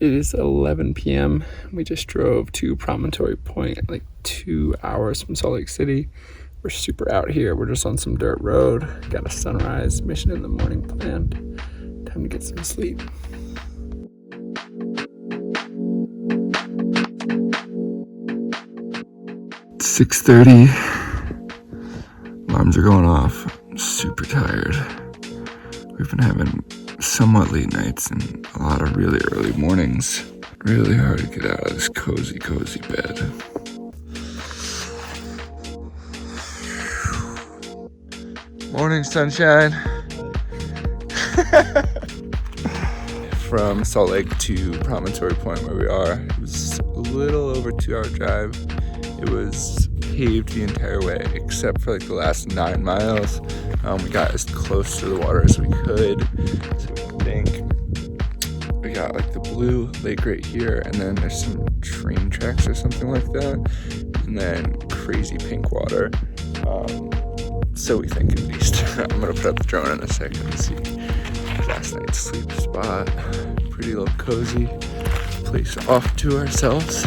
It is 11 p.m. We just drove to Promontory Point, like 2 hours from Salt Lake City. We're super out here. We're just on some dirt road. Got a sunrise mission in the morning planned. Time to get some sleep. It's 6:30. Alarms are going off. I'm super tired. We've been having somewhat late nights and a lot of really early mornings. Really hard to get out of this cozy bed. Morning sunshine. From Salt Lake to Promontory Point where we are, it was a little over 2 hour drive. It was paved the entire way except for like the last 9 miles. We got as close to the water as we could, so we think we got like the blue lake right here, and then there's some train tracks or something like that, and then crazy pink water. So we think at least. I'm gonna put up the drone in a second and see last night's sleep spot. Pretty little cozy place off to ourselves.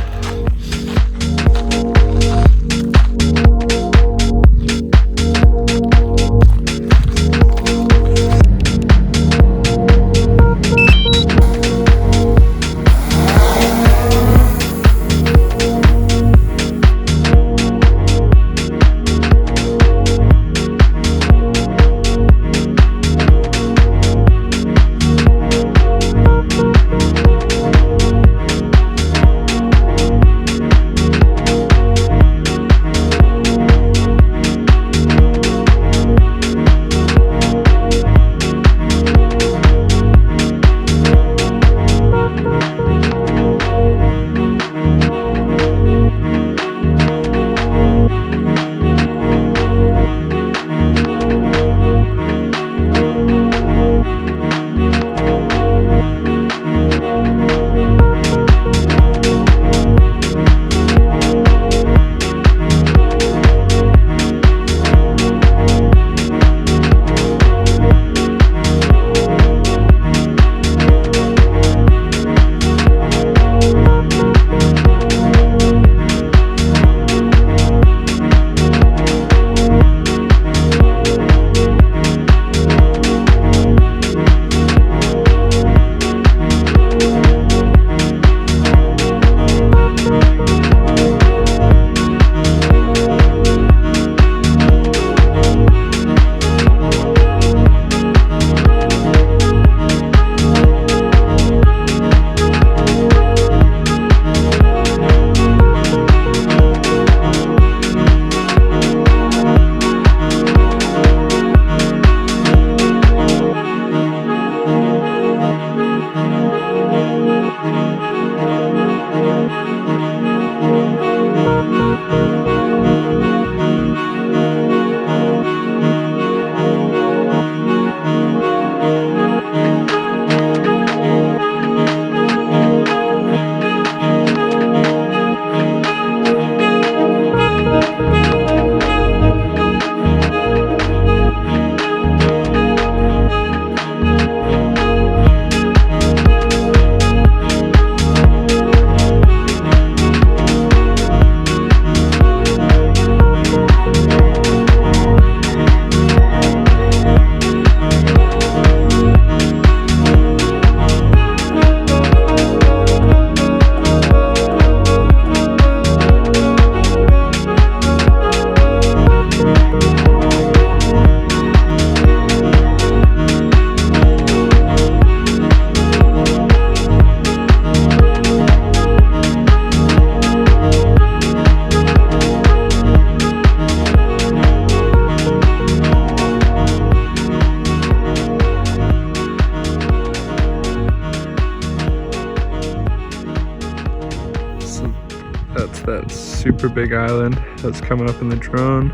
That super big island that's coming up in the drone,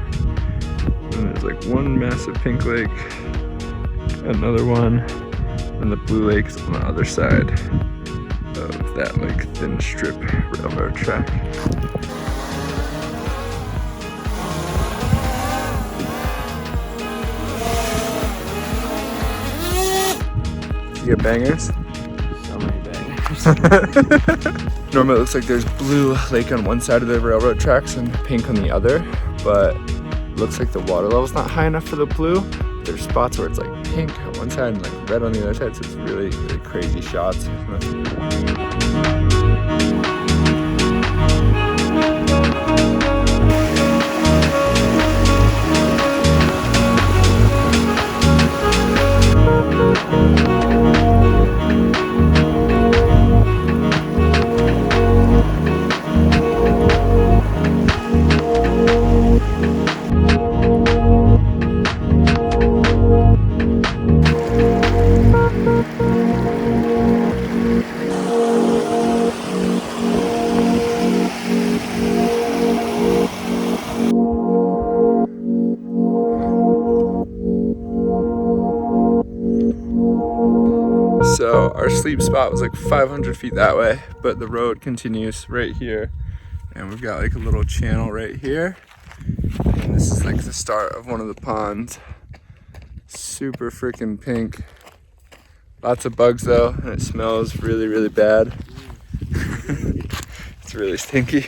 and there's like one massive pink lake, another one, and the blue lake's on the other side of that like thin strip railroad track. You get bangers? So many bangers. sometimes. Normally it looks like there's blue lake on one side of the railroad tracks and pink on the other, but it looks like the water level's not high enough for the blue. There's spots where it's like pink on one side and like red on the other side, so it's really, really crazy shots. So our sleep spot was like 500 feet that way, but the road continues right here. And we've got like a little channel right here. And this is like the start of one of the ponds. Super freaking pink. Lots of bugs though, and it smells really, really bad. It's really stinky.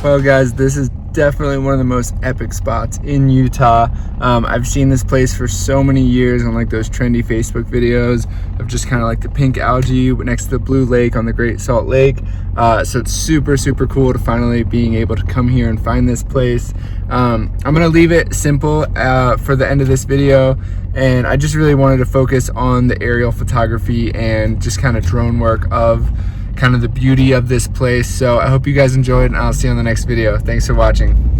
Well guys, this is definitely one of the most epic spots in Utah. I've seen this place for so many years on like those trendy Facebook videos of just kind of like the pink algae next to the blue lake on the Great Salt Lake. So it's super, super cool to finally being able to come here and find this place. I'm gonna leave it simple for the end of this video, and I just really wanted to focus on the aerial photography and just kind of drone work of kind of the beauty of this place. So I hope you guys enjoyed, and I'll see you on the next video. Thanks for watching.